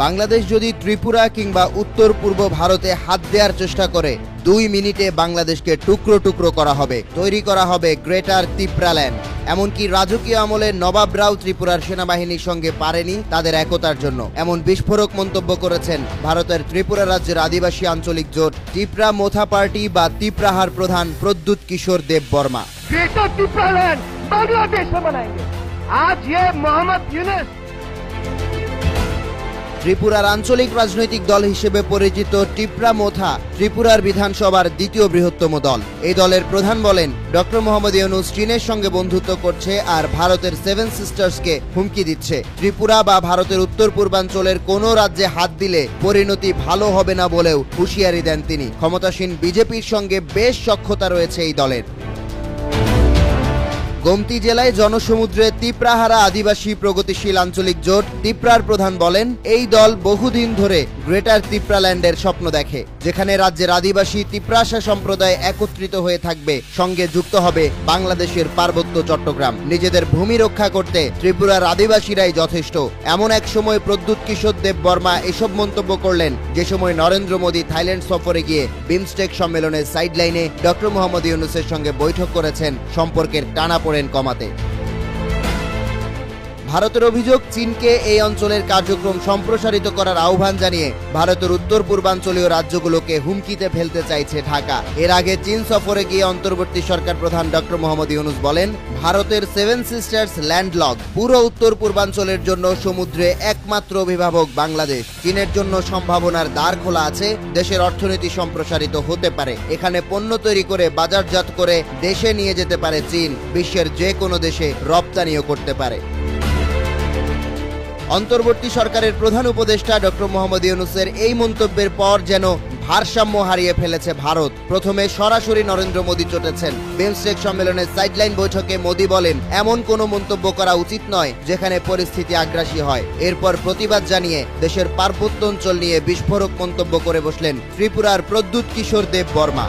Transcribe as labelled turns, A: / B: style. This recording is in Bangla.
A: বাংলাদেশ যদি ত্রিপুরা কিংবা উত্তর পূর্ব ভারতে হাত দেওয়ার চেষ্টা করে 2 মিনিটে বাংলাদেশকে টুকরো টুকরো করা হবে, তৈরি করা হবে গ্রেটার ত্রিপুরাল্যান্ড। এমনকি রাজকীয় আমলে নবাবরাও ত্রিপুরার সেনাবাহিনীর সঙ্গে পারেনি তাদের একতার জন্য, এমন বিস্ফোরক মন্তব্য করেছেন ভারতের ত্রিপুরা রাজ্যের আদিবাসী আঞ্চলিক জোট ত্রিপুরা মোথা পার্টি বা ত্রিপ্রাহার প্রধান প্রদ্যুৎ কিশোর দেব বর্মা।
B: ग्रेटर त्रिपुरालैंड बांग्लादेश में बनाएंगे। आज ये मोहम्मद यूनुस
A: ত্রিপুরার আঞ্চলিক রাজনৈতিক দল হিসেবে পরিচিত ত্রিপুরা মোথা ত্রিপুরার বিধানসভার দ্বিতীয় বৃহত্তম দল। এই দলের প্রধান বলেন, ডক্টর মোহাম্মদ ইউনুস চীনের সঙ্গে বন্ধুত্ব করছে আর ভারতের 7 সিস্টার্সকে হুমকি দিচ্ছে। ত্রিপুরা বা ভারতের উত্তর পূর্বাঞ্চলের কোনো রাজ্যে হাত দিলে পরিণতি ভালো হবে না বলেও হুঁশিয়ারি দেন তিনি। ক্ষমতাসীন বিজেপির সঙ্গে বেশ সখ্যতা রয়েছে এই দলের। গোমতি জেলায় জনসমুদ্রে ত্রিপ্রাহারা আদিবাসী প্রগতিশীল আঞ্চলিক জোট ত্রিপ্রার প্রধান বলেন, এই দল বহুদিন ধরে গ্রেটার ত্রিপুরাল্যান্ডের স্বপ্ন দেখে, যেখানে রাজ্যের আদিবাসী ত্রিপ্রাসা সম্প্রদায় একত্রিত হয়ে থাকবে, সঙ্গে যুক্ত হবে বাংলাদেশের পার্বত্য চট্টগ্রাম। নিজেদের ভূমি রক্ষা করতে ত্রিপুরার আদিবাসীরাই যথেষ্ট। এমন এক সময় প্রদ্যুৎ কিশোর দেব বর্মা এসব মন্তব্য করলেন যে সময় নরেন্দ্র মোদী থাইল্যান্ড সফরে গিয়ে বিমস্টেক সম্মেলনের সাইডলাইনে ডক্টর মোহাম্মদ ইউনুসের সঙ্গে বৈঠক করেছেন সম্পর্কের টানাপোড়েন কমাতে। ভারতের অভিযোগ, চীনকে এই অঞ্চলের কার্যক্রম সম্প্রসারিত করার আহ্বান জানিয়ে ভারতের উত্তর পূর্বাঞ্চলীয় রাজ্যগুলোকে হুমকিতে ফেলতে চাইছে ঢাকা। এর আগে চীন সফরে গিয়ে অন্তর্বর্তী সরকার প্রধান ডক্টর মোহাম্মদ ইউনুস বলেন, ভারতের 7 সিস্টার্স ল্যান্ডলক, পুরো উত্তর পূর্বাঞ্চলের জন্য সমুদ্রে একমাত্র অভিভাবক বাংলাদেশ। চীনের জন্য সম্ভাবনার দ্বার খোলা আছে, দেশের অর্থনীতি সম্প্রসারিত হতে পারে, এখানে পণ্য তৈরি করে বাজারজাত করে দেশে নিয়ে যেতে পারে চীন, বিশ্বের যে কোনো দেশে রপ্তানিও করতে পারে। অন্তর্বর্তী সরকারের প্রধান উপদেষ্টা ডক্টর মোহাম্মদ ইউনুসের এই মন্তব্যের পর যেন ভারসাম্য হারিয়ে ফেলেছে ভারত। প্রথমে সরাসরি নরেন্দ্র মোদী চটেছেন। বিমস্টেক সম্মেলনের সাইডলাইন বৈঠকে মোদী বলেন, এমন কোনো মন্তব্য করা উচিত নয় যেখানে পরিস্থিতি আগ্রাসী হয়। এরপর প্রতিবাদ জানিয়ে দেশের পার্বত্য অঞ্চল নিয়ে বিস্ফোরক মন্তব্য করে বসলেন ত্রিপুরার প্রদ্যুৎ কিশোর দেব বর্মা।